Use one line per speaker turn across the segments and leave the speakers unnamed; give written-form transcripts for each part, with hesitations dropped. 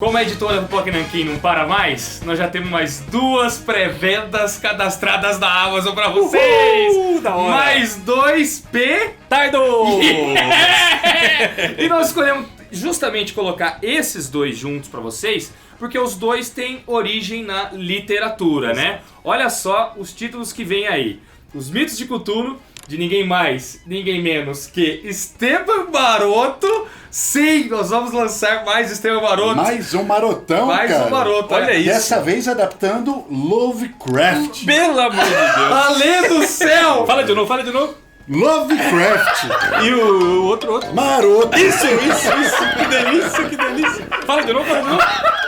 Como a editora do Pokémon Nankin não para mais, nós já temos mais 2 pré-vendas cadastradas na Amazon pra vocês!
Da hora.
Mais 2
Tardo!
Yeah! E nós escolhemos justamente colocar esses dois juntos pra vocês, porque os dois têm origem na literatura, né? Olha só os títulos que vem aí. Os Mitos de Cthulhu, de ninguém mais, ninguém menos que Esteban Maroto. Sim, nós vamos lançar mais Esteban Maroto.
Mais um marotão,
Mais
cara.
um maroto,
Olha isso.
Dessa vez adaptando Lovecraft.
Pelo amor de Deus!
Além do céu!
Fala de novo.
Lovecraft.
E o outro.
Maroto.
Isso, que delícia. Fala de novo.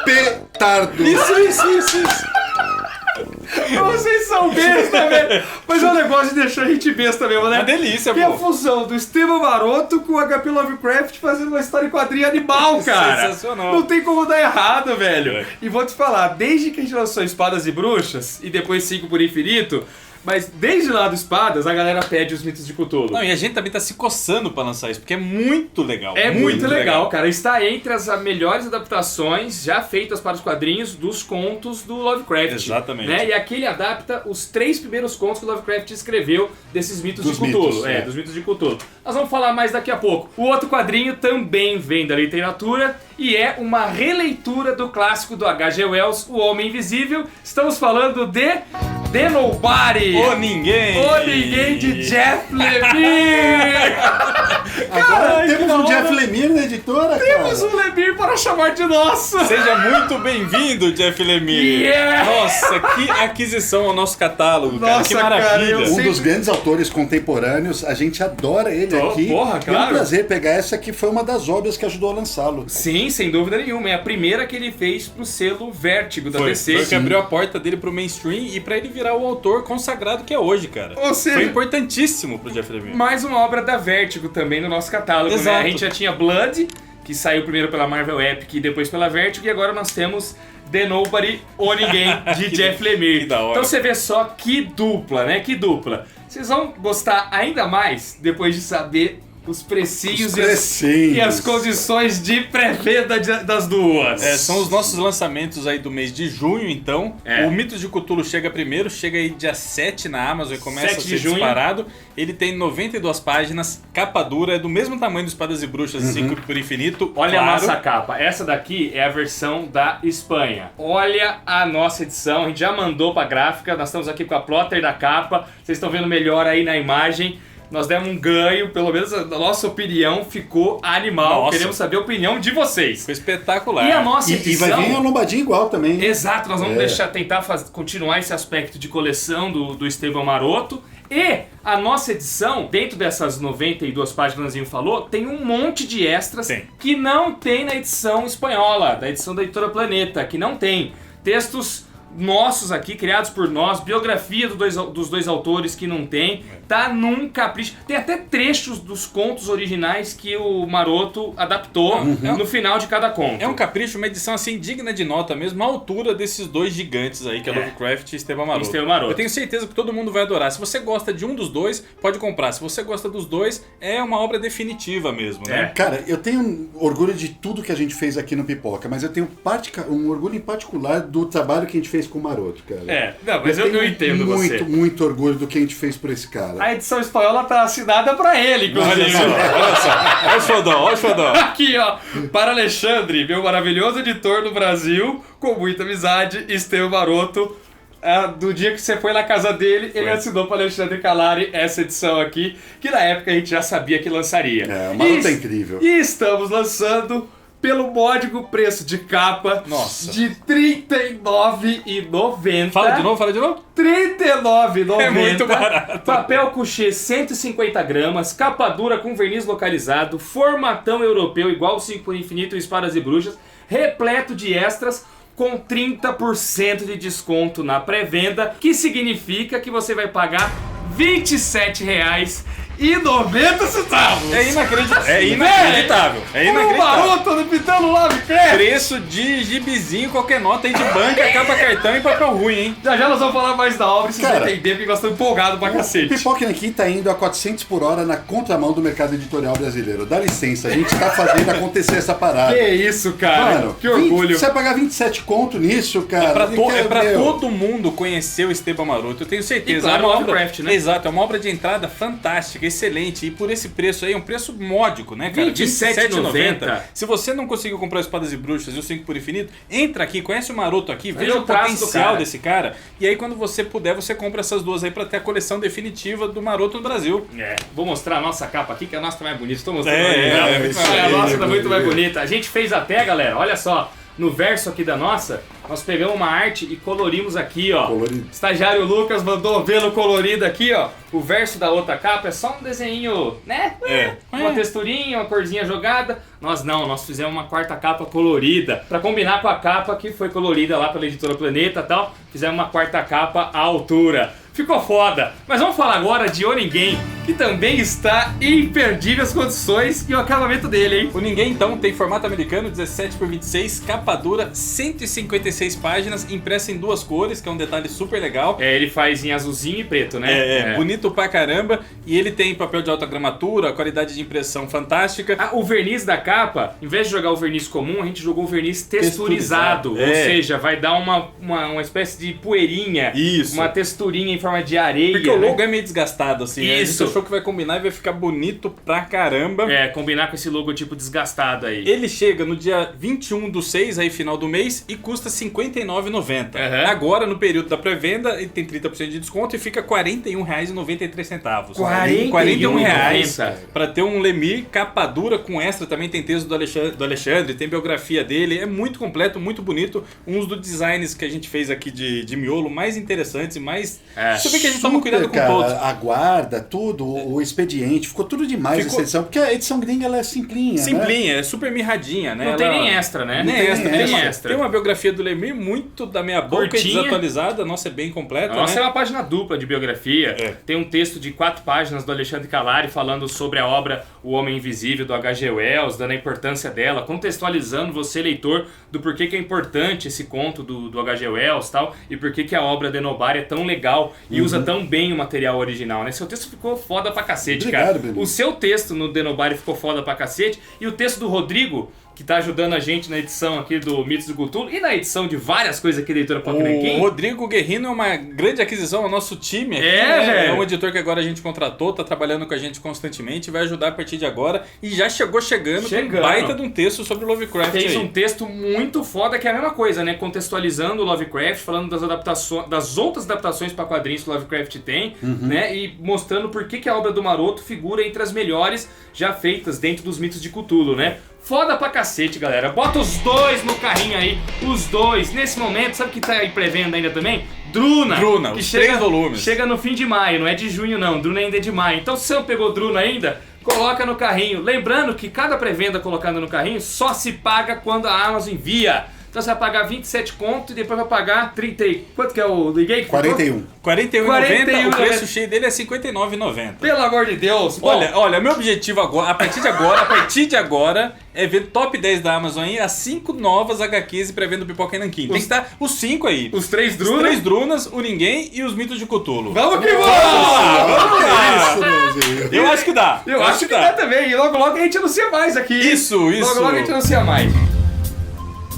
Petardo.
Isso.
Vocês são besta, velho! Mas é um negócio de deixar a gente besta mesmo, né?
Uma delícia,
Que é a
pô.
fusão do Esteban Maroto com o HP Lovecraft fazendo uma história em quadrinho animal, cara!
Sensacional.
Não tem como dar errado, velho!
É.
E vou te falar, desde que a gente lançou Espadas e Bruxas, e depois 5 por Infinito, mas desde lá do Espadas, a galera pede os Mitos de Cthulhu.
Não, e a gente também tá se coçando pra lançar isso, porque é muito legal.
É muito legal, cara. Está entre as melhores adaptações já feitas para os quadrinhos dos contos do Lovecraft.
Exatamente.
Né? E aqui ele adapta os 3 primeiros contos que o Lovecraft escreveu desses mitos
Dos
de Cthulhu.
mitos, é.
Dos mitos de Cthulhu. Nós vamos falar mais daqui a pouco. O outro quadrinho também vem da literatura e é uma releitura do clássico do H.G. Wells, O Homem Invisível. Estamos falando de The Nobody.
Ou ninguém.
O Ninguém de Jeff Lemire.
Agora
que
temos
da
um
hora.
Jeff Lemire na editora,
Temos
cara.
um Lemire para chamar de nosso.
Seja muito bem-vindo, Jeff Lemire.
Yeah!
Nossa, que aquisição ao nosso catálogo, cara.
Nossa,
Que
cara,
maravilha.
eu
Um
sempre-
dos grandes autores contemporâneos, a gente adora ele
Oh,
aqui.
porra,
É
claro.
um prazer pegar essa que foi uma das obras que ajudou a lançá-lo.
Sim, sem dúvida nenhuma. É a primeira que ele fez pro selo Vértigo da
Foi
DC.
o que abriu a porta dele pro mainstream e pra ele virar o autor consagrado que é hoje, cara.
Ou seja,
Foi importantíssimo pro Jeff Lemire.
mais uma obra da Vértigo também no nosso catálogo, né?
Exato.
A gente já tinha Blood, que saiu primeiro pela Marvel Epic e depois pela Vértigo, e agora nós temos The Nobody ou Ninguém, de Jeff Lemire.
que da hora.
Então você vê só que dupla, né? Que dupla. Vocês vão gostar ainda mais depois de saber os precinhos
Os
e as
precinhos.
condições de pré-venda das duas.
São os nossos lançamentos aí do mês de junho, então.
É.
O Mitos de Cthulhu chega primeiro, chega aí dia 7 na Amazon e começa
7
a
de
ser
junho.
disparado. Ele tem 92 páginas, capa dura, é do mesmo tamanho do Espadas e Bruxas 5 por Infinito.
Olha
claro.
a nossa capa. Essa daqui é a versão da Espanha. Olha a nossa edição. A gente já mandou pra gráfica. Nós estamos aqui com a plotter da capa. Vocês estão vendo melhor aí na imagem. Nós demos um ganho, pelo menos a nossa opinião ficou animal.
Nossa.
Queremos saber a opinião de vocês.
Ficou espetacular.
E a nossa
E
edição...
vai vir a lombadinha igual também.
Exato, nós vamos
É.
tentar continuar esse aspecto de coleção do Esteban Maroto. E a nossa edição, dentro dessas 92 páginas que o Nanzinho falou, tem um monte de extras
Tem.
que não tem na edição espanhola, da edição da Editora Planeta, que não tem. Textos nossos aqui, criados por nós, biografia dos dois autores que não tem, tá num capricho. Tem até trechos dos contos originais que o Maroto adaptou no final de cada conto.
É um capricho, uma edição assim digna de nota mesmo, à altura desses dois gigantes aí, que é Lovecraft e Esteban Maroto.
Esteban Maroto.
Eu tenho certeza que todo mundo vai adorar. Se você gosta de um dos dois, pode comprar. Se você gosta dos dois, é uma obra definitiva mesmo, né?
Cara, eu tenho orgulho de tudo que a gente fez aqui no Pipoca, mas eu tenho um orgulho em particular do trabalho que a gente fez com o Maroto, cara.
Não, mas eu
tenho
entendo
muito,
você.
muito orgulho do que a gente fez por esse cara.
A edição espanhola tá assinada pra ele,
Olha
inclusive.
só, olha só. Olha o fodão.
Aqui, ó. Para Alexandre, meu maravilhoso editor no Brasil, com muita amizade, Esteban Maroto. Do dia que você foi na casa dele, ele assinou para Alexandre Calari essa edição aqui, que na época a gente já sabia que lançaria.
O Maroto é incrível.
E estamos lançando pelo módico preço de capa
Nossa.
de R$ 39,90.
Fala de novo.
R$ 39,90.
É muito barato.
Papel couché 150 gramas, capa dura com verniz localizado, formatão europeu igual o 5 por Infinito, Espadas e Bruxas, repleto de extras com 30% de desconto na pré-venda, que significa que você vai pagar R$ 27,90 R$1,90.
É inacreditável. É
O
inacreditável.
Maroto no Pitão no Lovecraft.
Preço de gibizinho, qualquer nota aí de banca, capa cartão e papel ruim, hein?
Já nós vamos falar mais da obra e vocês vão
Cara,
entender porque nós estamos empolgados pra
O
cacete.
Pipoca Nanquim tá indo a 400 por hora na contramão do mercado editorial brasileiro. Dá licença, a gente tá fazendo acontecer essa parada.
Que isso, cara.
Mano,
que orgulho.
Você vai pagar 27 conto nisso, cara?
É pra
Meu,
todo mundo conhecer o Esteban Maroto, eu tenho certeza.
E claro,
É uma
o Lovecraft, né?
Exato, é uma obra de entrada fantástica, excelente. E por esse preço aí, é um preço módico, né, cara?
R$27,90.
Se você não conseguiu comprar Espadas e Bruxas e o 5 por Infinito, entra aqui, conhece o Maroto aqui,
Olha
veja
o
o
traço do
potencial
cara.
desse cara. E aí, quando você puder, você compra essas duas aí pra ter a coleção definitiva do Maroto no Brasil.
Vou mostrar a nossa capa aqui, que a nossa tá mais bonita. Estou mostrando
isso
a
aí,
nossa tá
meu
muito mais
Deus.
bonita. A gente fez até, galera, olha só, no verso aqui da nossa, nós pegamos uma arte e colorimos aqui, ó.
Colorido.
Estagiário Lucas mandou vê-lo colorido aqui, ó. O verso da outra capa é só um desenho, né? Uma texturinha, uma corzinha jogada. Nós fizemos uma quarta capa colorida. Pra combinar com a capa que foi colorida lá pela editora Planeta e tal, fizemos uma quarta capa à altura. Ficou foda. Mas vamos falar agora de O Ninguém, que também está em imperdíveis condições e o acabamento dele, hein?
O Ninguém, então, tem formato americano, 17 por 26, capa dura, 156 páginas, impressa em duas cores, que é um detalhe super legal.
Ele faz em azulzinho e preto, né?
Bonito pra caramba. E ele tem papel de alta gramatura, qualidade de impressão fantástica.
O verniz da capa, em vez de jogar o verniz comum, a gente jogou o verniz texturizado. Ou seja, vai dar uma espécie de poeirinha.
Isso.
Uma texturinha em forma de areia.
Porque o
né?
logo é meio desgastado, assim. Né? A gente
Isso.
achou que vai combinar e vai ficar bonito pra caramba.
Combinar com esse logotipo desgastado aí.
Ele chega no dia 21/6, aí final do mês, e custa R$ 59,90. Agora, no período da pré-venda, ele tem 30% de desconto e fica R$ 41,93. R$ 41,00 pra ter um Lemir capa dura com extra. Também tem texto do Alexandre, tem biografia dele. É muito completo, muito bonito. Uns dos designs que a gente fez aqui de miolo mais interessantes e mais... Você vê que a gente toma cuidado com
cara,
todos.
A guarda, tudo, o expediente, ficou tudo demais essa edição, porque a edição gringa ela é simplinha,
Simplinha, é super mirradinha, né?
Não tem nem extra, né?
Nem
Tem
extra. Tem uma biografia do Lemir muito da minha boca,
Curtinha.
desatualizada. Nossa, é bem completa,
Nossa,
né?
é uma página dupla de biografia. Tem um texto de 4 páginas do Alexandre Calari falando sobre a obra O Homem Invisível, do H.G. Wells, dando a importância dela, contextualizando você, leitor, do porquê que é importante esse conto do H.G. Wells e tal, e porquê que a obra de Nobari é tão legal e usa tão bem o material original, né? Seu texto ficou foda pra cacete,
Obrigado,
cara.
Bruno.
O seu texto no Denobari ficou foda pra cacete, e o texto do Rodrigo, que tá ajudando a gente na edição aqui do Mitos do Cthulhu e na edição de várias coisas aqui da editora Pipoca
O
Nanquim.
Rodrigo Guerrino é uma grande aquisição ao nosso time aqui,
É,
né?
velho.
É um editor que agora a gente contratou, tá trabalhando com a gente constantemente, vai ajudar a partir de agora e já chegando com um baita de um texto sobre o Lovecraft.
Fez
aí.
um texto muito foda, que é a mesma coisa, né? Contextualizando o Lovecraft, falando das outras adaptações para quadrinhos que o Lovecraft tem, né? E mostrando por que a obra do Maroto figura entre as melhores já feitas dentro dos mitos de Cthulhu, né? Foda pra cacete, galera. Bota os dois no carrinho aí. Os dois. Nesse momento, sabe o que tá em pré-venda ainda também? Druna,
que
os
3 volumes.
Chega no fim de maio, não é de junho não. Druna ainda é de maio. Então se você não pegou Druna ainda, coloca no carrinho. Lembrando que cada pré-venda colocada no carrinho só se paga quando a Amazon envia. Então você vai pagar 27 conto e depois vai pagar 30. Quanto que é o liguei?
41.
41,90, o preço cheio dele é R$ 59,90.
Pelo amor de Deus.
Olha, meu objetivo agora, a partir de agora, é ver top 10 da Amazon aí, as 5 novas HQs e pré-venda do Pipoca Nanquim. Tem que estar os 5 aí.
Os 3 Drunas.
Os 3 Drunas, o Ninguém e os Mitos de Cthulhu.
Vamos que vamos!
Isso, Neuzinho.
Eu acho que dá.
Eu acho que dá também. E logo logo a gente anuncia mais aqui.
Isso.
Logo logo a gente anuncia mais.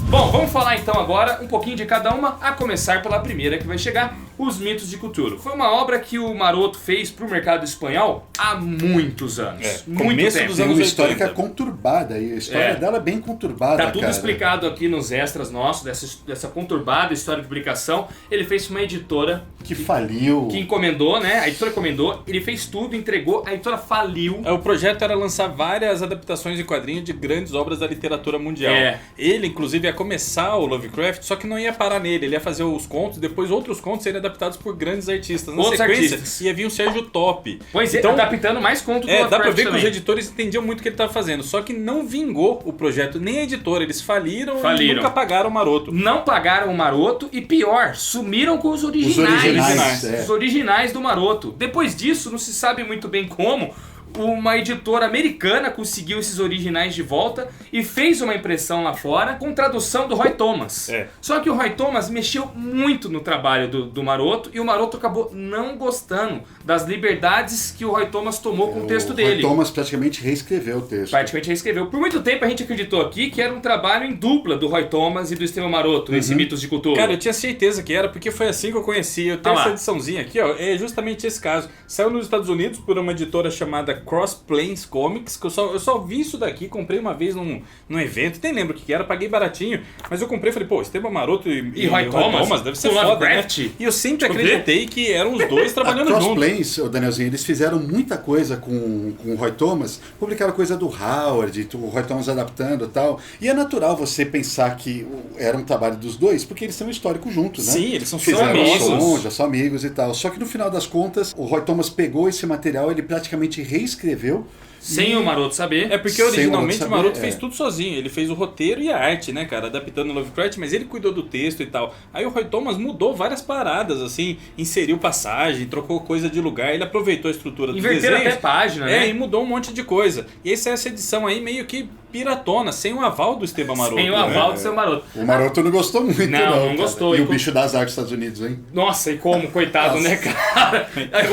Bom, vamos falar então agora um pouquinho de cada uma, a começar pela primeira que vai chegar, Os Mitos de Cthulhu. Foi uma obra que o Maroto fez pro mercado espanhol há muitos anos. Muito
começo
tempo.
dos
Tem
anos
uma
80.
história conturbada aí. A história dela é bem conturbada,
Tá tudo
cara.
explicado aqui nos extras nossos, dessa conturbada história de publicação. Ele fez uma editora
Que faliu.
que encomendou, né? A editora encomendou, ele fez tudo, entregou, a editora faliu.
O projeto era lançar várias adaptações em quadrinhos de grandes obras da literatura mundial. Ele, inclusive, ia começar o Lovecraft, só que não ia parar nele. Ele ia fazer os contos, depois outros contos seriam adaptados por grandes artistas. Na
Outros
sequência,
artistas.
ia vir o Sérgio Top.
Pois é,
Então,
adaptando mais conto do
dá pra
Lovecraft
ver que
também.
os editores entendiam muito o que ele estava fazendo. Só que não vingou o projeto, nem a editora. Eles faliram e nunca pagaram o Maroto.
Não pagaram o Maroto e pior, sumiram com os originais.
Os originais,
Os originais do Maroto. Depois disso, não se sabe muito bem como, uma editora americana conseguiu esses originais de volta e fez uma impressão lá fora com tradução do Roy Thomas. Só que o Roy Thomas mexeu muito no trabalho do Maroto e o Maroto acabou não gostando das liberdades que o Roy Thomas tomou com o texto dele.
O Roy Thomas praticamente reescreveu o texto.
Praticamente reescreveu. Por muito tempo a gente acreditou aqui que era um trabalho em dupla do Roy Thomas e do Esteban Maroto, esse Mitos de Cthulhu.
Cara, eu tinha certeza que era, porque foi assim que eu conheci. Eu tenho essa ediçãozinha aqui, ó, é justamente esse caso. Saiu nos Estados Unidos por uma editora chamada Cross Plains Comics, que eu só vi isso daqui, comprei uma vez num evento, nem lembro o que era, paguei baratinho, mas eu comprei e falei, pô, Esteban Maroto e Roy Thomas deve ser foda, né? E eu sempre acreditei que eram os dois trabalhando juntos.
Cross Plains, o Danielzinho, eles fizeram muita coisa com o Roy Thomas, publicaram coisa do Howard, o Roy Thomas adaptando e tal, e é natural você pensar que era um trabalho dos dois, porque eles têm um histórico juntos, né?
Sim, eles são
amigos. Já são amigos e tal. Só que no final das contas, o Roy Thomas pegou esse material, ele praticamente reescreveu.
Sem o Maroto saber.
É porque originalmente o Maroto fez tudo sozinho. Ele fez o roteiro e a arte, né, cara? Adaptando o Lovecraft, mas ele cuidou do texto e tal. Aí o Roy Thomas mudou várias paradas, assim. Inseriu passagem, trocou coisa de lugar. Ele aproveitou a estrutura do desenho.
Inverteram até página, né?
E mudou um monte de coisa. E essa edição aí meio que piratona, sem o aval do Esteban Maroto.
Sem o aval do Esteban Maroto.
O Maroto não gostou muito,
não gostou.
E o bicho das artes dos Estados Unidos, hein?
Nossa, e como, coitado, né, cara?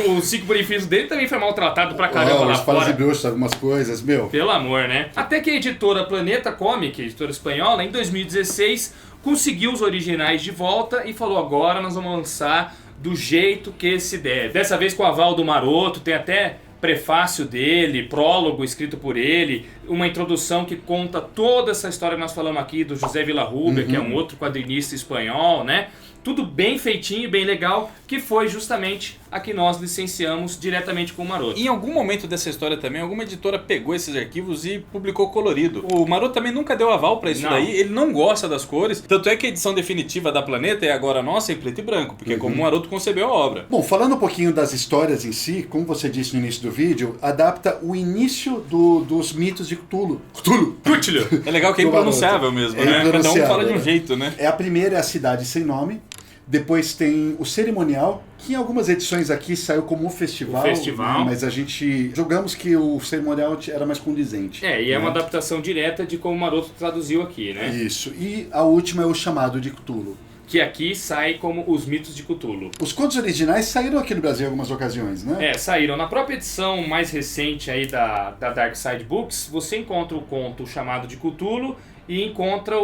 O cinco benefícios dele também foi maltratado pra caramba lá fora.
Os de bruxos, algumas coisas, meu.
Pelo amor, né? Até que a editora Planeta Comic, editora espanhola, em 2016, conseguiu os originais de volta e falou, agora nós vamos lançar do jeito que se der. Dessa vez com o aval do Maroto, tem até prefácio dele, prólogo escrito por ele, uma introdução que conta toda essa história que nós falamos aqui do José Villarrubia, que é um outro quadrinista espanhol, né? Tudo bem feitinho, bem legal, que foi justamente a que nós licenciamos diretamente com o Maroto.
Em algum momento dessa história também, alguma editora pegou esses arquivos e publicou colorido. O Maroto também nunca deu aval pra isso daí, ele não gosta das cores, tanto é que a edição definitiva da Planeta é agora nossa em preto e branco, porque é como o Maroto concebeu a obra.
Bom, falando um pouquinho das histórias em si, como você disse no início do vídeo, adapta o início dos mitos de Cthulhu. Cthulhu!
É legal que é impronunciável mesmo, né? Cada um fala de um jeito, né?
A primeira é a Cidade Sem Nome. Depois tem o Cerimonial, que em algumas edições aqui saiu como um festival. Né? Mas a gente julgamos que o Cerimonial era mais condizente.
E é uma adaptação direta de como o Maroto traduziu aqui, né?
Isso. E a última é o Chamado de Cthulhu.
Que aqui sai como Os Mitos de Cthulhu.
Os contos originais saíram aqui no Brasil em algumas ocasiões, né?
Saíram. Na própria edição mais recente aí da Dark Side Books, você encontra o conto Chamado de Cthulhu e encontra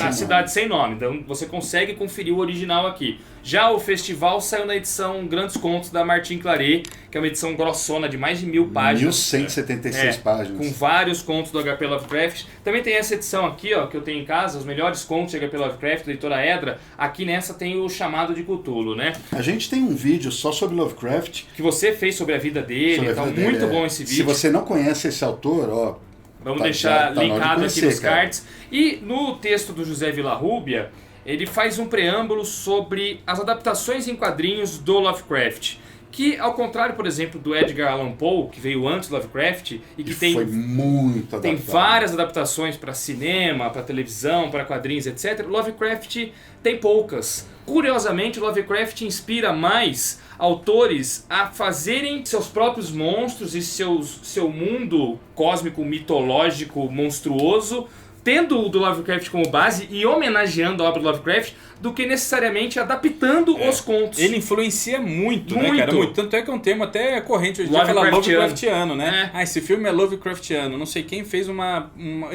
a Cidade Sem Nome. Então você consegue conferir o original aqui. Já o festival saiu na edição Grandes Contos da Martin Claret, que é uma edição grossona de mais de 1000 páginas.
1176 páginas.
Com vários contos do HP Lovecraft. Também tem essa edição aqui, ó, que eu tenho em casa, os melhores contos de HP Lovecraft, da editora Edra. Aqui nessa tem o Chamado de Cthulhu, né?
A gente tem um vídeo só sobre Lovecraft.
Que você fez sobre a vida dele, então muito bom esse vídeo.
Se você não conhece esse autor, ó...
Vamos deixar linkado aqui nos cards. E no texto do José Villarrubia, ele faz um preâmbulo sobre as adaptações em quadrinhos do Lovecraft. Que, ao contrário, por exemplo, do Edgar Allan Poe, que veio antes do Lovecraft, e que
foi muito
tem várias adaptações para cinema, para televisão, para quadrinhos, etc. Lovecraft tem poucas. Curiosamente, Lovecraft inspira mais autores a fazerem seus próprios monstros e seu mundo cósmico, mitológico, monstruoso, tendo o do Lovecraft como base e homenageando a obra do Lovecraft, do que necessariamente adaptando os contos.
Ele influencia muito, né, cara? Muito. Tanto é que é um termo até corrente hoje em dia, falar Lovecraftiano, né? Esse filme é Lovecraftiano. Não sei quem fez uma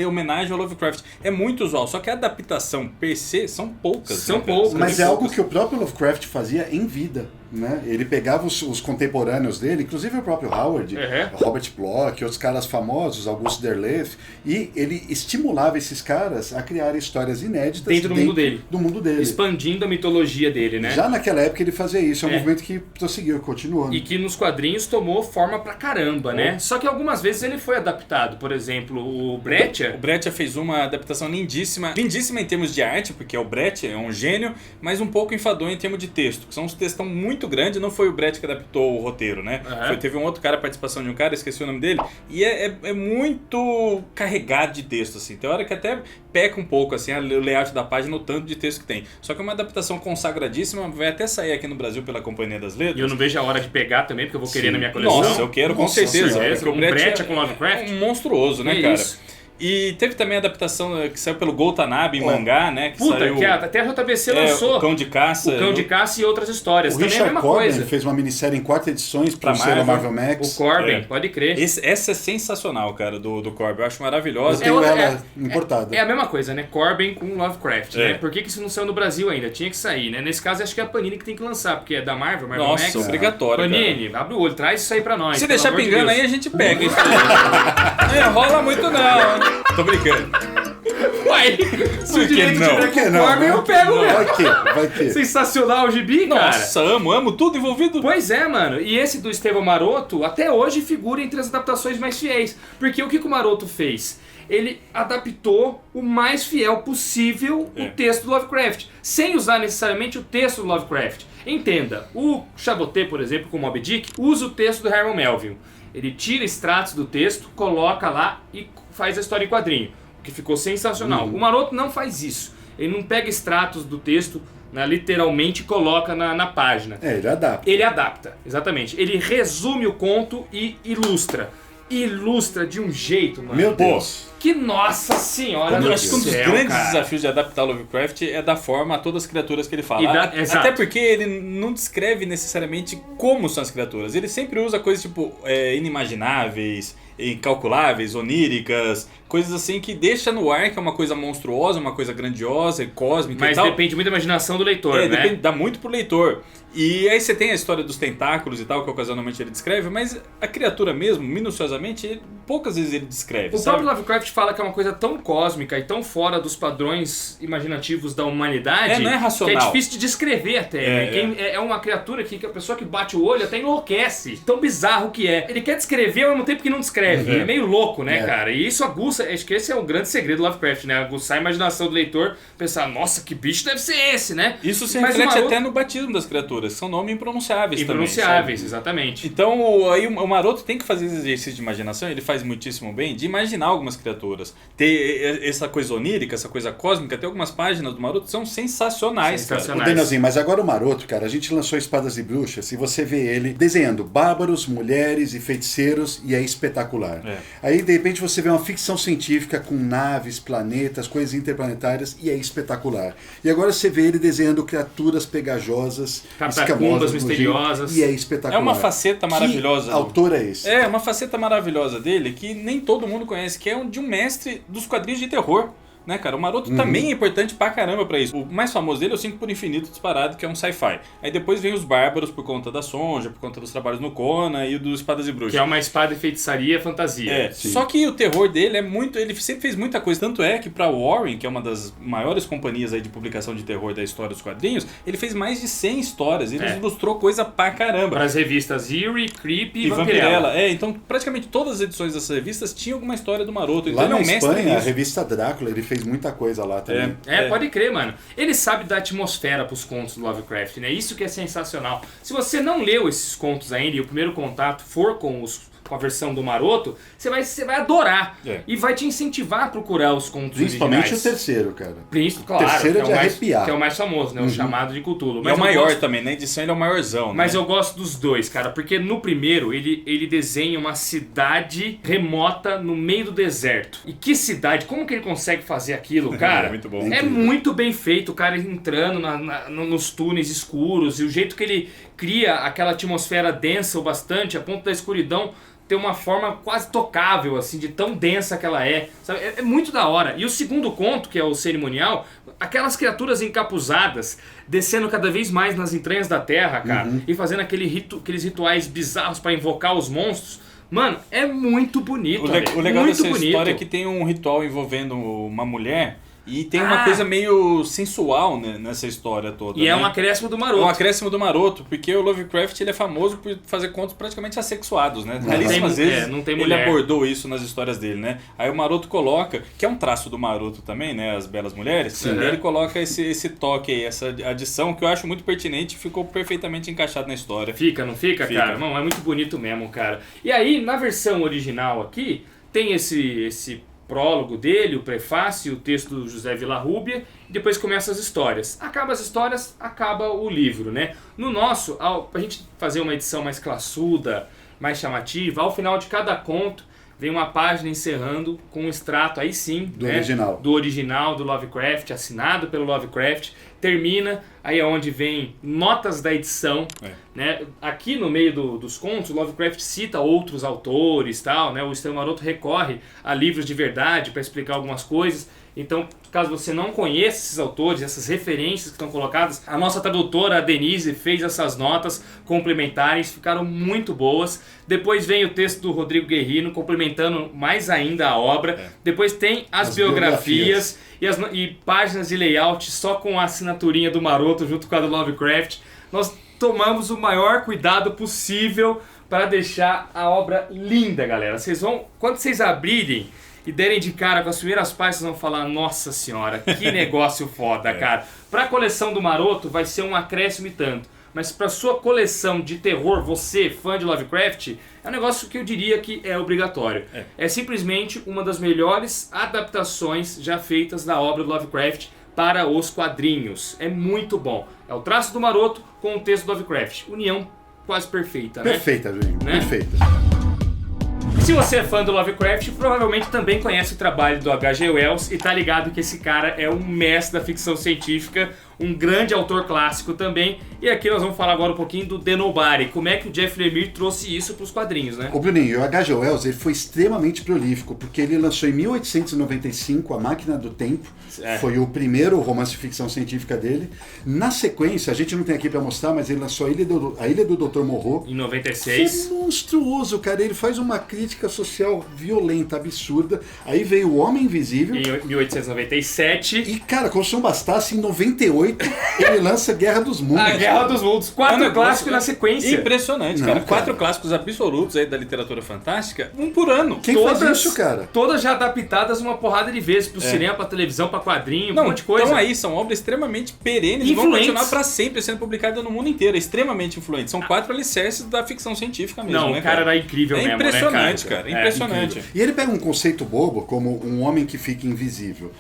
homenagem ao Lovecraft. É muito usual, só que a adaptação per se são poucas.
São poucas.
Mas é algo que o próprio Lovecraft fazia em vida. Né? Ele pegava os contemporâneos dele, inclusive o próprio Howard, Robert Bloch, outros caras famosos, Augusto Derleth, e ele estimulava esses caras a criar histórias inéditas
dentro do mundo dele.
Expandindo a mitologia dele, né?
Já naquela época ele fazia isso, é um movimento que prosseguiu, continuou.
E que nos quadrinhos tomou forma pra caramba, né? Só que algumas vezes ele foi adaptado. Por exemplo, o Breccia.
O Breccia fez uma adaptação lindíssima. Lindíssima em termos de arte, porque o Breccia é um gênio, mas um pouco enfadonho em termos de texto. São uns textão muito muito grande, não foi o Brett que adaptou o roteiro, né? Teve um outro cara, a participação de um cara, esqueci o nome dele, e é muito carregado de texto, assim. Tem hora que até peca um pouco, assim, o layout da página, o tanto de texto que tem. Só que é uma adaptação consagradíssima, vai até sair aqui no Brasil pela Companhia das Letras.
E eu não vejo a hora de pegar também, porque eu vou querer na minha coleção.
Nossa, eu quero, com certeza.
Porque o Brett com Lovecraft
é um monstruoso, né, cara?
Isso.
E teve também a adaptação que saiu pelo Gol Tanabe em mangá, né? Que
Puta,
saiu,
que até a JBC lançou.
O Cão de Caça.
O Cão de Caça e outras histórias.
O
Também
Richard
é a mesma
Corben
coisa.
fez uma minissérie em 4 edições para o Marvel Max.
O Corben, pode crer.
Essa é sensacional, cara, do Corben. Eu acho maravilhosa.
Eu tenho ela importada.
É a mesma coisa, né? Corben com Lovecraft, né? Por que isso não saiu no Brasil ainda? Tinha que sair, né? Nesse caso, acho que é a Panini que tem que lançar, porque é da Marvel Max.
Nossa, obrigatório.
Panini, abre o olho, traz isso aí pra nós.
Se deixar pingando aí, a gente pega isso aí. Não enrola muito não. Tô brincando.
Uai, se o direito tiver com o Corben, eu pego mesmo.
Vai ter.
Sensacional o gibi, cara.
Nossa, amo tudo envolvido.
Pois é, mano. E esse do Estevão Maroto, até hoje, figura entre as adaptaçes mais fiéis. Porque o que o Maroto fez? Ele adaptou o mais fiel possível o texto do Lovecraft, sem usar necessariamente o texto do Lovecraft. Entenda, o Chaboté, por exemplo, com o Moby Dick, usa o texto do Herman Melville. Ele tira extratos do texto, coloca lá e faz a história em quadrinho. Que ficou sensacional. O Maroto não faz isso. Ele não pega extratos do texto, né, literalmente coloca na página.
Ele adapta.
Ele adapta, exatamente. Ele resume o conto e ilustra. Ilustra de um jeito, mano.
Meu Deus.
Que nossa senhora,
eu acho que um dos grandes desafios de adaptar Lovecraft é dar forma a todas as criaturas que ele fala. Até porque ele não descreve necessariamente como são as criaturas. Ele sempre usa coisas tipo inimagináveis, incalculáveis, oníricas, coisas assim que deixa no ar que é uma coisa monstruosa, uma coisa grandiosa e cósmica.
Mas
e tal.
Depende muito da imaginação do leitor, né?
Dá muito pro leitor. E aí você tem a história dos tentáculos e tal, que ocasionalmente ele descreve, mas a criatura mesmo, minuciosamente, poucas vezes ele descreve.
O próprio Lovecraft fala que é uma coisa tão cósmica e tão fora dos padrões imaginativos da humanidade,
não é racional.
Que é difícil de descrever até. É uma criatura que a pessoa que bate o olho até enlouquece. Tão bizarro que é. Ele quer descrever ao mesmo tempo que não descreve. É meio louco, né, cara? E isso aguça, acho que esse é o grande segredo do Lovecraft, né? Aguçar a imaginação do leitor, pensar, nossa, que bicho deve ser esse, né?
Isso se reflete até no batismo das criaturas, são nomes impronunciáveis também.
Impronunciáveis, exatamente.
Então, aí o Maroto tem que fazer esse exercício de imaginação, ele faz muitíssimo bem, de imaginar algumas criaturas. Ter essa coisa onírica, essa coisa cósmica, tem algumas páginas do Maroto que são sensacionais, cara.
O Danielzinho, mas agora o Maroto, cara, a gente lançou Espadas e Bruxas e você vê ele desenhando bárbaros, mulheres e feiticeiros e é espetacular. Aí, de repente, você vê uma ficção científica com naves, planetas, coisas interplanetárias e é espetacular. E agora você vê ele desenhando criaturas pegajosas,
catacumbas misteriosas.
E é espetacular.
É uma faceta maravilhosa.
Que autor é esse?
É, uma faceta maravilhosa dele que nem todo mundo conhece, que é de um mestre dos quadrinhos de terror. Né, cara? O Maroto também é importante pra caramba pra isso. O mais famoso dele é o 5 por Infinito disparado, que é um sci-fi. Aí depois vem os Bárbaros por conta da Sonja, por conta dos trabalhos no Conan e do Espadas e Bruxas.
Que é uma espada e feitiçaria fantasia.
Só que o terror dele é muito... Ele sempre fez muita coisa. Tanto é que pra Warren, que é uma das maiores companhias aí de publicação de terror da história dos quadrinhos, ele fez mais de 100 histórias. Ele ilustrou coisa pra caramba.
Para as revistas Eerie, Creepy e
Vampirella. Então praticamente todas as edições dessas revistas tinham alguma história do Maroto. Então
lá
ele é um
na
mestre
Espanha,
nisso.
a revista Drácula, ele fez muita coisa lá também.
Pode crer, mano. Ele sabe dar atmosfera pros contos do Lovecraft, né? Isso que é sensacional. Se você não leu esses contos ainda e o primeiro contato for com a versão do Maroto, você vai adorar. E vai te incentivar a procurar os contos
Principalmente
originais.
o terceiro, cara.
Claro,
o terceiro é de arrepiar.
Que é o mais famoso, né? O chamado de Cthulhu.
Mas é o maior também, na edição ele é o maiorzão.
Mas
né?
eu gosto dos dois, cara, porque no primeiro ele desenha uma cidade remota no meio do deserto. E que cidade, como que ele consegue fazer aquilo, cara?
É muito bom.
É muito bem feito, o cara entrando nos túneis escuros e o jeito que ele cria aquela atmosfera densa o bastante, a ponto da escuridão ter uma forma quase tocável, assim, de tão densa que ela é. Sabe? É muito da hora. E o segundo conto, que é o cerimonial, aquelas criaturas encapuzadas, descendo cada vez mais nas entranhas da terra, cara, e fazendo aqueles rituais bizarros para invocar os monstros. Mano, é muito bonito.
O legal dessa história é que tem um ritual envolvendo uma mulher. E tem uma coisa meio sensual, né, nessa história toda.
E é um acréscimo do Maroto.
É um acréscimo do Maroto, porque o Lovecraft ele é famoso por fazer contos praticamente assexuados, né? Raríssimas vezes
não tem
ele abordou isso nas histórias dele, né? Aí o Maroto coloca, que é um traço do Maroto também, né? As belas mulheres. Ele coloca esse toque aí, essa adição que eu acho muito pertinente e ficou perfeitamente encaixado na história.
Fica, não fica, cara? Não, é muito bonito mesmo, cara. E aí, na versão original aqui, tem esse prólogo dele, o prefácio, o texto do José Villarrubia, e depois começam as histórias. Acaba as histórias, acaba o livro, né? No nosso, pra gente fazer uma edição mais classuda, mais chamativa, ao final de cada conto, vem uma página encerrando com um extrato, aí sim, do original do Lovecraft, assinado pelo Lovecraft. Termina, aí é onde vem notas da edição. Né? Aqui no meio dos contos, o Lovecraft cita outros autores, tal, né? O Estevão Maroto recorre a livros de verdade para explicar algumas coisas. Então, caso você não conheça esses autores, essas referências que estão colocadas, a nossa tradutora, a Denise, fez essas notas complementares, ficaram muito boas. Depois vem o texto do Rodrigo Guerrino, complementando mais ainda a obra. Depois tem as biografias e páginas de layout só com a assinaturinha do Maroto junto com a do Lovecraft. Nós tomamos o maior cuidado possível para deixar a obra linda, galera. Quando vocês abrirem e derem de cara com as primeiras páginas, vocês vão falar, nossa senhora, que negócio foda, cara. Pra coleção do Maroto vai ser um acréscimo e tanto. Mas pra sua coleção de terror, você, fã de Lovecraft, é um negócio que eu diria que é obrigatório. É simplesmente uma das melhores adaptações já feitas da obra do Lovecraft para os quadrinhos. É muito bom. É o traço do Maroto com o texto do Lovecraft. União quase perfeita, né?
Perfeita, Juninho. Né? Perfeita.
Se você é fã do Lovecraft, provavelmente também conhece o trabalho do H.G. Wells e tá ligado que esse cara é um mestre da ficção científica, um grande autor clássico também. E aqui nós vamos falar agora um pouquinho do The Nobody. Como é que o Jeff Lemire trouxe isso para os quadrinhos, né?
O Bruninho, o H.G. Wells ele foi extremamente prolífico, porque ele lançou em 1895 A Máquina do Tempo. Foi o primeiro romance de ficção científica dele. Na sequência, a gente não tem aqui para mostrar, mas ele lançou A Ilha do Dr. Moreau.
Em 96.
Que monstruoso, cara. Ele faz uma crítica social violenta, absurda. Aí veio O Homem Invisível.
Em 1897.
E, cara, como se não bastasse, em 98 ele lança Guerra dos Mundos.
A Guerra dos Mundos. 4 clássicos na sequência.
Impressionante, cara. 4 clássicos absolutos aí da literatura fantástica, um por ano.
Quem faz isso, cara?
Todas já adaptadas uma porrada de vezes pro cinema, pra televisão, pra quadrinho, um monte de coisa.
Então aí, são obras extremamente perenes e vão continuar pra sempre sendo publicadas no mundo inteiro. Extremamente influentes. São 4 alicerces da ficção científica mesmo,
Não,
né,
o cara era incrível mesmo,
impressionante,
né,
cara? Impressionante.
E ele pega um conceito bobo, como um homem que fica invisível.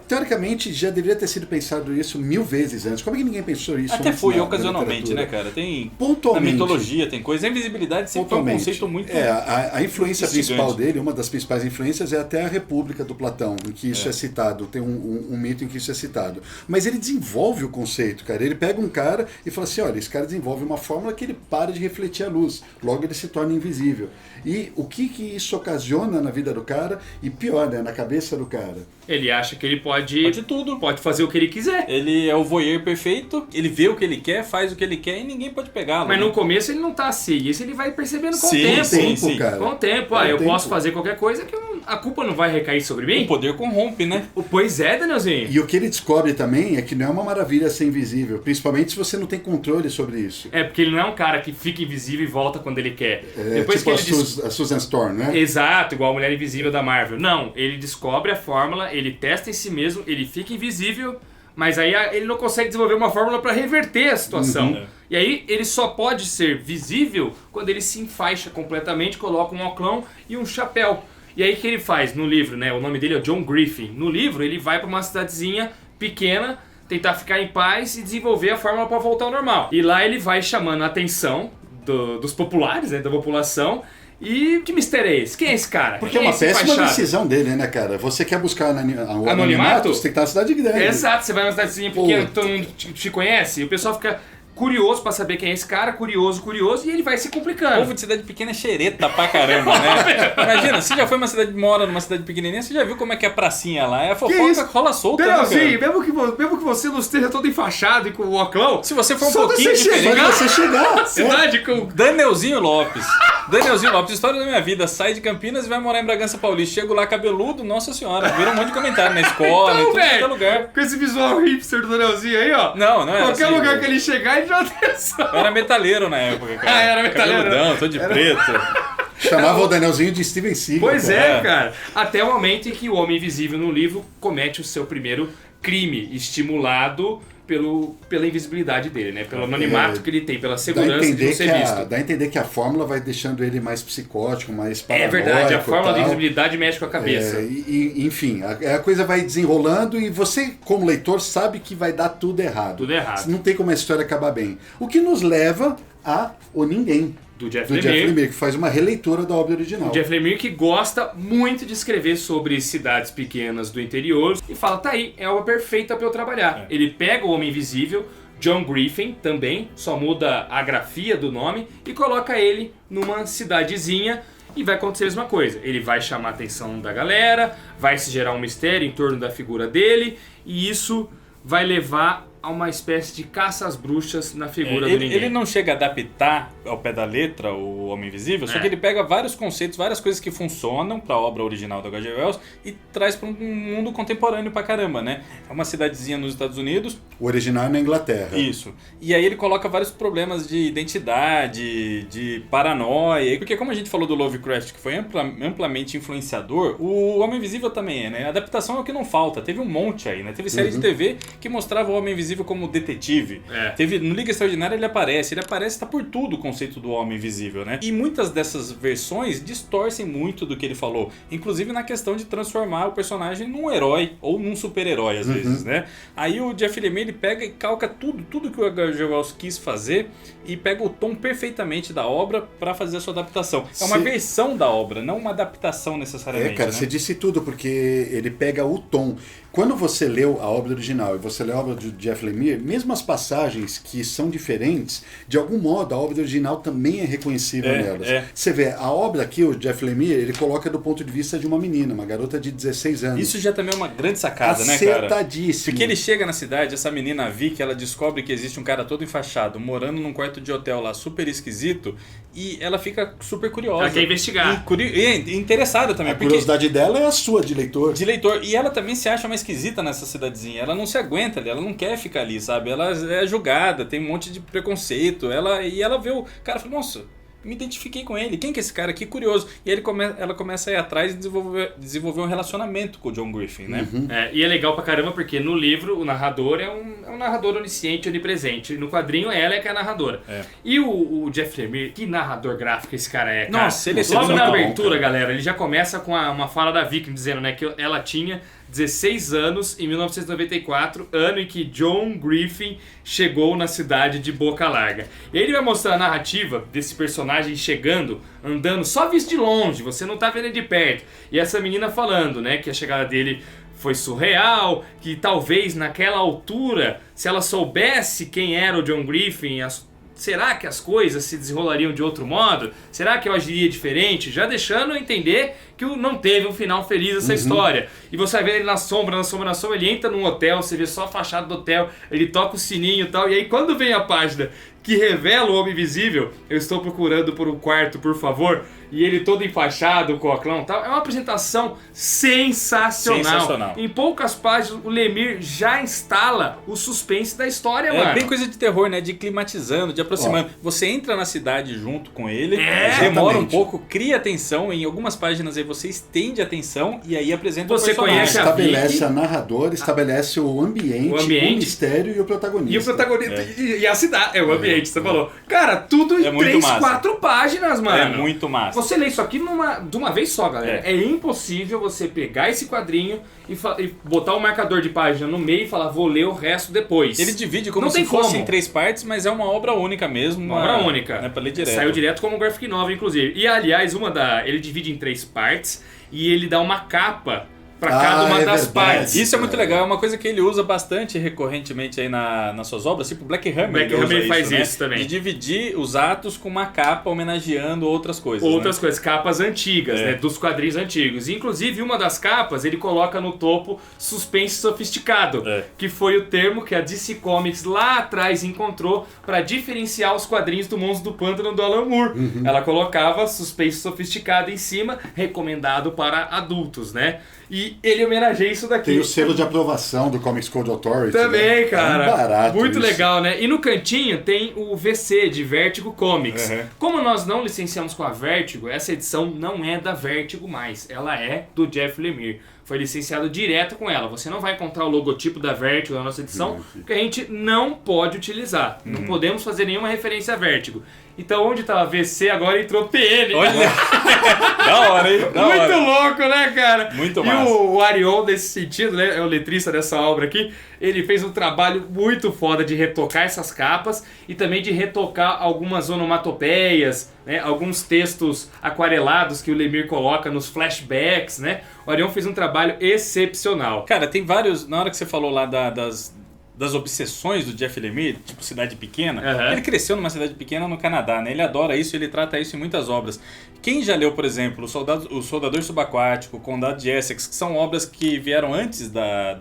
Teoricamente, já deveria ter sido pensado isso 1000 vezes antes. Como é que ninguém pensou isso?
Até foi ocasionalmente, né, cara? Tem
pontualmente.
Na mitologia, tem coisa. A invisibilidade sempre foi um conceito muito...
A influência principal dele, uma das principais influências, é até a República do Platão, em que isso é citado. Tem um mito em que isso é citado. Mas ele desenvolve o conceito, cara. Ele pega um cara e fala assim, olha, esse cara desenvolve uma fórmula que ele para de refletir a luz. Logo ele se torna invisível. E o que isso ocasiona na vida do cara, e pior, né, na cabeça do cara?
Ele acha que ele pode tudo, pode fazer o que ele quiser.
Ele é o voyeur perfeito, ele vê o que ele quer, faz o que ele quer e ninguém pode pegá-lo.
Mas no começo ele não tá assim, isso ele vai percebendo com o tempo.
Cara.
Com o tempo, eu posso fazer qualquer coisa que a culpa não vai recair sobre mim.
O poder corrompe, né?
Pois é, Danielzinho.
E o que ele descobre também é que não é uma maravilha ser invisível, principalmente se você não tem controle sobre isso.
Porque ele não é um cara que fica invisível e volta quando ele quer.
Depois tipo que a Susan Storm, né?
Exato, igual a Mulher Invisível da Marvel. Não, ele descobre a fórmula, ele testa em si mesmo, ele fica invisível, mas aí ele não consegue desenvolver uma fórmula para reverter a situação. E aí ele só pode ser visível quando ele se enfaixa completamente, coloca um óculos e um chapéu. E aí o que ele faz no livro, né? O nome dele é John Griffin. No livro ele vai para uma cidadezinha pequena, tentar ficar em paz e desenvolver a fórmula para voltar ao normal. E lá ele vai chamando a atenção dos populares, né, da população. E que mistério é esse? Quem é esse cara?
Porque é uma péssima decisão dele, né, cara? Você quer buscar o anonimato? Você tem que estar na cidade grande.
Exato, você vai numa cidadezinha pequena, todo mundo te conhece, e o pessoal fica curioso pra saber quem é esse cara, curioso, e ele vai se complicando.
O povo de cidade pequena é xereta pra caramba, né? Imagina, você já foi mora numa cidade pequenininha, você já viu como é que é a pracinha lá? É a fofoca que rola solta, né,
mesmo que você não esteja todo enfaixado e com o oclão,
se você for um pouquinho diferente,
você chegar.
Cidade com...
Danielzinho Lopes, história da minha vida, sai de Campinas e vai morar em Bragança Paulista. Chego lá cabeludo, nossa senhora, vira um monte de comentário na escola,
então,
em todo lugar.
Com esse visual hipster do Danielzinho aí, ó.
Não é
qualquer
assim,
lugar que ele chegar, ele já atenção.
Eu era metaleiro na época, cara.
Era metaleiro.
Cabeludão, todo de preto.
Chamava o Danielzinho de Steven Seagal.
Pois cara. Até o momento em que o Homem Invisível no livro comete o seu primeiro crime, estimulado pela invisibilidade dele, né? Pelo anonimato que ele tem, pela segurança de não ser visto.
Dá a entender que a fórmula vai deixando ele mais psicótico, mais paranoico.
É verdade, a fórmula da invisibilidade mexe com a cabeça.
Enfim, a coisa vai desenrolando e você, como leitor, sabe que vai dar tudo errado.
Tudo errado.
Não tem como a história acabar bem. O que nos leva a O Ninguém.
Do Jeff
Lemire, que faz uma releitura da obra original.
O Jeff Lemire que gosta muito de escrever sobre cidades pequenas do interior e fala, tá aí, é a obra perfeita para eu trabalhar. Ele pega o Homem Invisível, John Griffin também, só muda a grafia do nome e coloca ele numa cidadezinha e vai acontecer a mesma coisa. Ele vai chamar a atenção da galera, vai se gerar um mistério em torno da figura dele e isso vai levar a uma espécie de caça às bruxas na figura do ninguém.
Ele não chega a adaptar ao pé da letra o Homem Invisível, só que ele pega vários conceitos, várias coisas que funcionam para a obra original do H.G. Wells e traz para um mundo contemporâneo pra caramba, né? É uma cidadezinha nos Estados Unidos.
O original é na Inglaterra.
Isso. E aí ele coloca vários problemas de identidade, de paranoia, porque como a gente falou do Lovecraft, que foi amplamente influenciador, o Homem Invisível também é, né? A adaptação é o que não falta. Teve um monte aí, né? Teve série de TV que mostrava o Homem Invisível como detetive. Teve, no Liga Extraordinária ele aparece, tá por tudo o conceito do Homem Invisível, né? E muitas dessas versões distorcem muito do que ele falou, inclusive na questão de transformar o personagem num herói ou num super-herói às vezes, né? Aí o Jeff Lemire ele pega e calca tudo que o H.G. Wells quis fazer e pega o tom perfeitamente da obra para fazer a sua adaptação. É uma versão da obra, não uma adaptação necessariamente.
Cara,
né?
você disse tudo, porque ele pega o tom. Quando você leu a obra original e você lê a obra do Jeff Lemire, mesmo as passagens que são diferentes, de algum modo a obra original também é reconhecível nelas. Você vê, a obra aqui, o Jeff Lemire, ele coloca do ponto de vista de uma menina, uma garota de 16 anos.
Isso já também é uma grande sacada, né, cara?
Acertadíssimo.
Porque ele chega na cidade, essa menina Vicky, ela descobre que existe um cara todo enfaixado, morando num quarto de hotel lá, super esquisito, e ela fica super curiosa.
Ela quer investigar.
E interessada também.
A curiosidade dela é a sua, de leitor.
De leitor. E ela também se acha uma esquisita nessa cidadezinha. Ela não se aguenta ali, ela não quer ficar ali, sabe? Ela é julgada, tem um monte de preconceito. E ela vê o cara e fala, nossa, me identifiquei com ele. Quem que é esse cara? Que curioso. E aí ela começa a ir atrás e desenvolver um relacionamento com o John Griffin, né?
E é legal pra caramba porque no livro o narrador é um narrador onisciente, onipresente. No quadrinho ela é que é a narradora. E o Jeff Lemire, que narrador gráfico esse cara é, cara.
Nossa, ele é
logo na
bom,
abertura,
cara.
Galera, ele já começa com uma fala da Vicky dizendo, né, que ela tinha 16 anos em 1994, ano em que John Griffin chegou na cidade de Boca Larga. E aí ele vai mostrar a narrativa desse personagem chegando, andando só visto de longe, você não tá vendo ele de perto. E essa menina falando, né, que a chegada dele foi surreal, que talvez naquela altura, se ela soubesse quem era o John Griffin, será que as coisas se desenrolariam de outro modo? Será que eu agiria diferente? Já deixando eu entender que não teve um final feliz essa história. E você vai ver ele na sombra, ele entra num hotel, você vê só a fachada do hotel, ele toca o sininho e tal, e aí quando vem a página que revela o Homem Invisível, eu estou procurando por um quarto, por favor, e ele todo enfaixado, com o clã e tal, é uma apresentação sensacional. Em poucas páginas, o Lemire já instala o suspense da história, mano.
É bem coisa de terror, né? De climatizando, de aproximando. Você entra na cidade junto com ele, demora um pouco, cria tensão, em algumas páginas aí você estende a tensão e aí apresenta
você
o personagem.
Conhece
estabelece a narradora, estabelece o ambiente, o mistério e o protagonista.
E o protagonista, e a cidade, o ambiente, você falou. Cara, tudo em 3, 4 páginas, mano.
É muito massa.
Você lê isso aqui de uma vez só, galera. É impossível você pegar esse quadrinho e botar um marcador de página no meio e falar, vou ler o resto depois.
Ele divide como se fosse em 3 partes, mas é uma obra única mesmo.
Uma obra única.
Né, pra ler direto.
Saiu direto como graphic novel, inclusive. E, aliás, ele divide em 3 partes e ele dá uma capa para cada uma das partes.
Isso é muito legal, é uma coisa que ele usa bastante recorrentemente aí nas suas obras, tipo Black Hammer.
Black Hammer faz isso também.
De dividir os atos com uma capa homenageando outras coisas.
Outras coisas, capas antigas, né? Dos quadrinhos antigos. Inclusive, uma das capas ele coloca no topo suspense sofisticado, que foi o termo que a DC Comics lá atrás encontrou para diferenciar os quadrinhos do Monstro do Pântano do Alan Moore. Ela colocava suspense sofisticado em cima, recomendado para adultos, né? E ele homenageia isso daqui.
Tem o selo de aprovação do Comics Code Authority.
Também,
né?
cara.
É um barato
muito
isso.
legal, né? E no cantinho tem o VC de Vertigo Comics. Como nós não licenciamos com a Vertigo, essa edição não é da Vertigo mais. Ela é do Jeff Lemire. Foi licenciado direto com ela. Você não vai encontrar o logotipo da Vertigo na nossa edição, porque a gente não pode utilizar. Não podemos fazer nenhuma referência a Vertigo. Então, onde estava VC, agora entrou PN.
Olha! Da hora, hein? Da
Muito
hora.
louco, né, cara?
Muito
e
massa.
o Arion, nesse sentido, né, é o letrista dessa obra aqui, ele fez um trabalho muito foda de retocar essas capas e também de retocar algumas onomatopeias, né, alguns textos aquarelados que o Lemire coloca nos flashbacks, né? O Arion fez um trabalho excepcional.
Cara, tem vários... Na hora que você falou lá das obsessões do Jeff Lemire, tipo cidade pequena, ele cresceu numa cidade pequena no Canadá, né? Ele adora isso, ele trata isso em muitas obras. Quem já leu, por exemplo, O Soldador Subaquático, O Condado de Essex, que são obras que vieram antes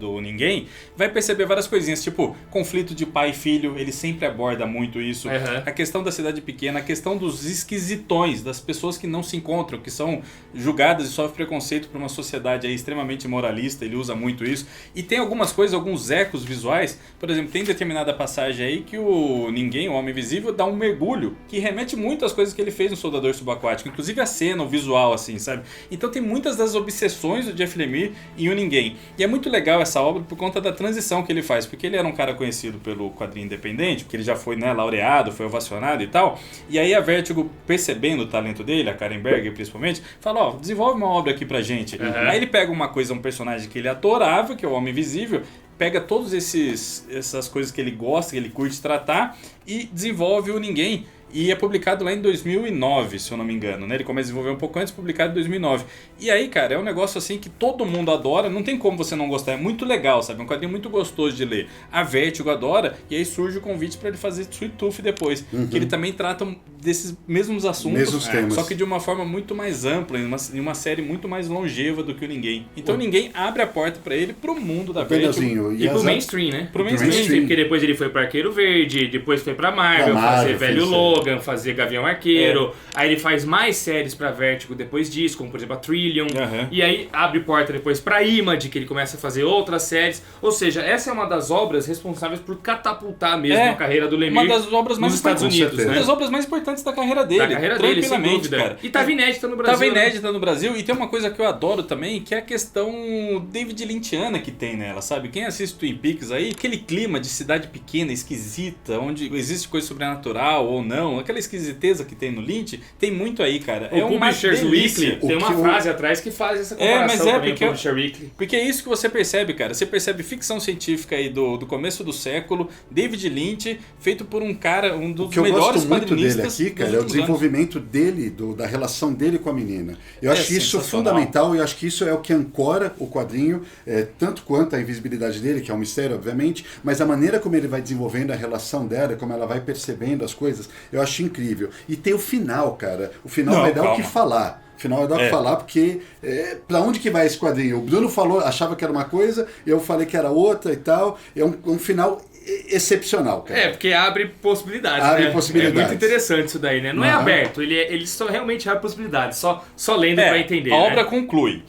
do Ninguém, vai perceber várias coisinhas, tipo conflito de pai e filho, ele sempre aborda muito isso. A questão da cidade pequena, a questão dos esquisitões, das pessoas que não se encontram, que são julgadas e sofrem preconceito por uma sociedade aí extremamente moralista, ele usa muito isso. E tem algumas coisas, alguns ecos visuais. Por exemplo, tem determinada passagem aí que o Ninguém, o Homem Invisível, dá um mergulho que remete muito às coisas que ele fez no Soldador Subaquático, inclusive a cena, o visual, assim, sabe? Então tem muitas das obsessões do Jeff Lemire em O Ninguém. E é muito legal essa obra por conta da transição que ele faz, porque ele era um cara conhecido pelo quadrinho independente, porque ele já foi, né, laureado, foi ovacionado e tal. E aí a Vertigo, percebendo o talento dele, a Karen Berger principalmente, fala, ó, desenvolve uma obra aqui pra gente. Aí ele pega uma coisa, um personagem que ele adorava, que é o Homem Invisível, pega todas essas coisas que ele gosta, que ele curte tratar e desenvolve o Ninguém. E é publicado lá em 2009, se eu não me engano, né? Ele começa a desenvolver um pouco antes, publicado em 2009. E aí, cara, é um negócio assim que todo mundo adora, não tem como você não gostar, é muito legal, sabe? É um quadrinho muito gostoso de ler. A Vertigo adora, e aí surge o convite para ele fazer Sweet Tooth depois, que ele também trata desses mesmos assuntos,
mesmos temas.
Só que de uma forma muito mais ampla, em uma série muito mais longeva do que o Ninguém. Então Ninguém abre a porta para ele pro mundo da Vertigo.
E pro mainstream, né?
Pro mainstream.
Porque depois ele foi para Arqueiro Verde, depois foi pra Marvel, fazer Velho Logan, fazer Gavião Arqueiro, aí ele faz mais séries pra Vertigo depois disso, como por exemplo a Trillium, e aí abre porta depois pra Image, que ele começa a fazer outras séries, ou seja, essa é uma das obras responsáveis por catapultar mesmo a carreira do Lemire
uma das obras mais
nos Estados Unidos, né?
Uma das obras mais importantes da carreira dele, tranquilamente, cara.
E tava inédita no Brasil.
Tava inédita no Brasil, e tem uma coisa que eu adoro também, que é a questão David Lynchiana que tem nela, sabe? Quem assiste Twin Peaks aí, aquele clima de cidade pequena, esquisita, onde existe coisa sobrenatural ou não, aquela esquisiteza que tem no Lynch, tem muito aí, cara.
O Publishers Weekly tem uma frase atrás que faz essa comparação também com o Publisher Weekly.
Porque é isso que você percebe, cara. Você percebe ficção científica aí do começo do século, David Lynch, feito por um cara, um dos melhores quadrinistas.
O que eu gosto muito dele aqui, cara, é o desenvolvimento dele, da relação dele com a menina. Eu acho isso fundamental e acho que isso é o que ancora o quadrinho, tanto quanto a invisibilidade dele, que é um mistério, obviamente, mas a maneira como ele vai desenvolvendo a relação dela, como ela vai percebendo as coisas, eu acho incrível. E tem o final, cara. O final vai dar o que falar. O final vai dar o que falar, porque pra onde que vai esse quadrinho? O Bruno falou, achava que era uma coisa, eu falei que era outra e tal. É um final excepcional, cara.
Porque abre possibilidades,
abre possibilidades.
É muito interessante isso daí, né? Não é aberto, ele só realmente abre possibilidades, só lendo pra entender.
A obra conclui.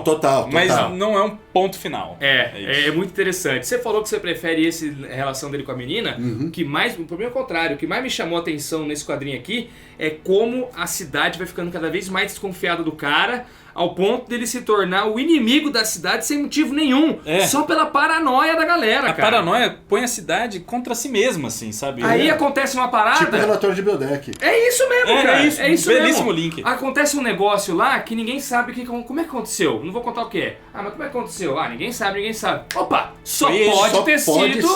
Total.
Mas não é um ponto final.
É muito interessante. Você falou que você prefere a relação dele com a menina, que mais, por mim é o contrário, o que mais me chamou a atenção nesse quadrinho aqui é como a cidade vai ficando cada vez mais desconfiada do cara, ao ponto dele se tornar o inimigo da cidade sem motivo nenhum. Só pela paranoia da galera, cara.
A paranoia põe a cidade contra si mesma, assim, sabe?
Aí acontece uma parada...
Tipo o relatório de Biodeck.
É isso mesmo, cara.
É isso belíssimo
mesmo.
Link.
Acontece um negócio lá que ninguém sabe como é que aconteceu. Não vou contar o que é. Mas como é que aconteceu? Ninguém sabe. Opa! Só pode ter sido...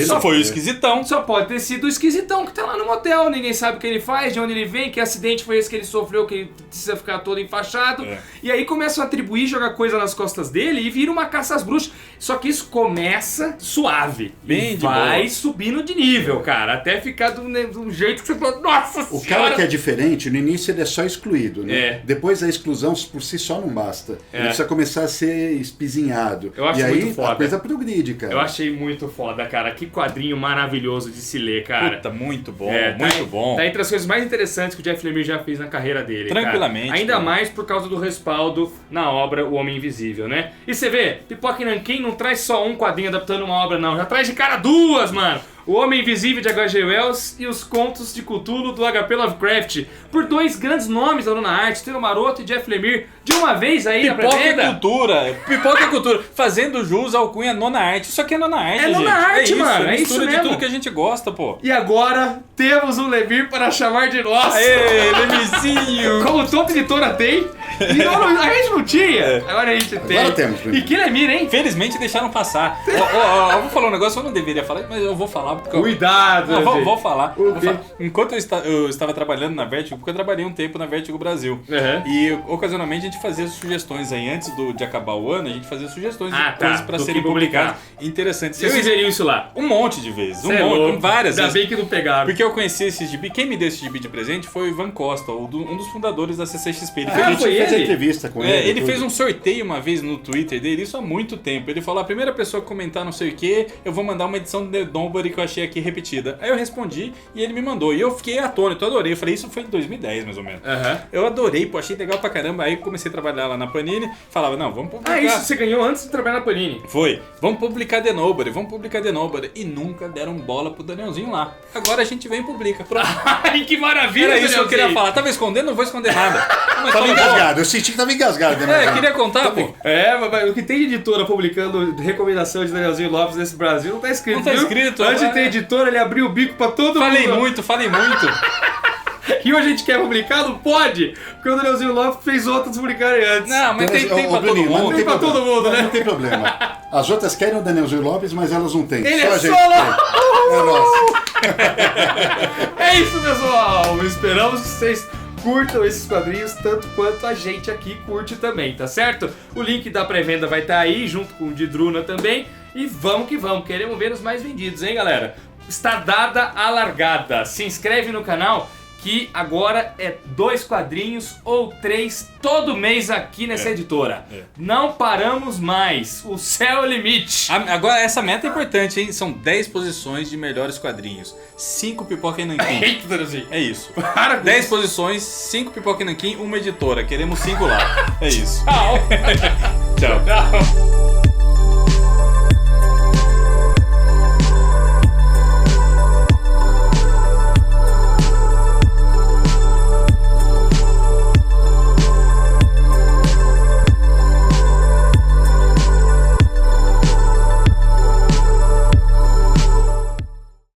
Só foi o esquisitão.
Só pode ter sido o esquisitão que tá lá no motel. Ninguém sabe o que ele faz, de onde ele vem, que acidente foi esse que ele sofreu, que ele precisa ficar todo enfaixado. E aí começam a atribuir, jogar coisa nas costas dele e vira uma caça às bruxas. Só que isso começa suave.
Bem de
vai
boa.
subindo de nível, cara. Até ficar de um jeito que você fala, nossa
O
senhora!
cara que é diferente, no início ele é só excluído, né?
É.
Depois a exclusão por si só não basta. Ele precisa começar a ser espizinhado.
Eu acho
e aí
muito foda.
a coisa progride, cara.
Eu achei muito foda, cara. Que quadrinho maravilhoso de se ler, cara.
Puta, muito bom,
Tá
muito bom.
Tá entre as coisas mais interessantes que o Jeff Lemire já fez na carreira dele.
Tranquilamente,
Cara. Ainda
cara.
mais por causa do respaldo na obra O Homem Invisível, né? E você vê, Pipoca e Nanquim não traz só um quadrinho adaptando uma obra, não. Já traz de cara duas, mano. O Homem Invisível de H.G. Wells e os Contos de Cthulhu do H.P. Lovecraft. Por dois grandes nomes da arte, Teno Maroto e Jeff Lemire. De uma vez aí na
Pipoca e
pré-venda.
cultura. Pipoca e cultura. Fazendo jus ao cunha Nona Arte. Isso aqui é Nona Arte,
É
gente.
Nona Arte, mano. É isso
mistura de
mesmo.
tudo que a gente gosta, pô.
E agora temos um Lemire para chamar de nosso.
Aê, Lemizinho.
Como toda editora tem. E a gente não tinha. Agora a gente tem.
Agora temos,
E que Lemire, hein?
Infelizmente deixaram passar. Eu vou falar um negócio, eu não deveria falar, mas eu vou falar porque
Cuidado,
Não,
gente.
vou falar.
O quê?
Enquanto eu estava trabalhando na Vertigo, porque eu trabalhei um tempo na Vertigo Brasil.
Uhum.
E ocasionalmente a gente fazia sugestões aí, antes de acabar o ano, a gente fazia sugestões
Ah,
de
tá.
coisas para
Do
serem
que publicar.
publicadas. Interessantes.
Vocês sugeriam isso lá?
Um monte de vezes.
Cê é louco.
Várias
Ainda
vezes.
bem que não pegaram.
Porque eu conheci esse gibi. Quem me deu esse gibi de presente foi o Ivan Costa, um dos fundadores da CCXP. Ele
A
fez,
gente
foi
fez a
ele?
entrevista com
ele
tudo.
fez um sorteio uma vez no Twitter dele, isso há muito tempo. Ele falou: a primeira pessoa que comentar não sei o que, eu vou mandar uma edição do The Nobody que eu achei aqui repetida. Aí eu respondi e ele me mandou. E eu fiquei atônito, eu adorei. Eu falei, isso foi em 2010, mais ou menos.
Aham.
Eu adorei, pô, achei legal pra caramba. Aí comecei a trabalhar lá na Panini, falava, não, vamos publicar.
Ah, isso você ganhou antes de trabalhar na Panini.
Foi, vamos publicar The Nobody, vamos publicar The Nobody. E nunca deram bola pro Danielzinho lá. Agora a gente vem e publica. Pronto.
Ai, que maravilha,
Era isso que eu queria
Danielzinho.
falar. Tava escondendo, não vou esconder nada. Mas
Tava
falei, pô,
engasgado, eu senti que tava engasgado. Né,
queria contar, pô.
É, mas o que tem de editora publicando recomendação de Danielzinho Lopes nesse Brasil não tá escrito,
Não tá
viu?
escrito,
Antes
é.
de ter editora, ele abriu o bico pra todo
Falei
mundo.
muito.
E hoje a gente quer publicar? Não pode! Porque o Danielzinho Lopes fez outros publicarem antes.
Não, mas tem pra todo
Bruninho, mas não
mundo.
Tem pra
problema.
todo mundo, né?
Não tem problema. As outras querem o Danielzinho Lopes, mas elas não têm.
Ele
Só
é
a gente
solo!
tem. É nosso.
É isso, pessoal! Esperamos que vocês curtam esses quadrinhos tanto quanto a gente aqui curte também, tá certo? O link da pré-venda vai estar aí, junto com o de Druna também. E vamos que vamos, queremos ver os mais vendidos, hein, galera? Está dada a largada. Se inscreve no canal, que agora é 2 quadrinhos ou 3 todo mês aqui nessa editora. Não paramos mais. O céu é o limite.
Agora, essa meta é importante, hein? São 10 posições de melhores quadrinhos. 5 Pipoca e Nanquim.
Eita, Danielzinho.
É isso.
Para com
10 posições, 5 Pipoca e Nanquim, uma editora. Queremos 5 lá. É isso.
Tchau.
Tchau.
Tchau.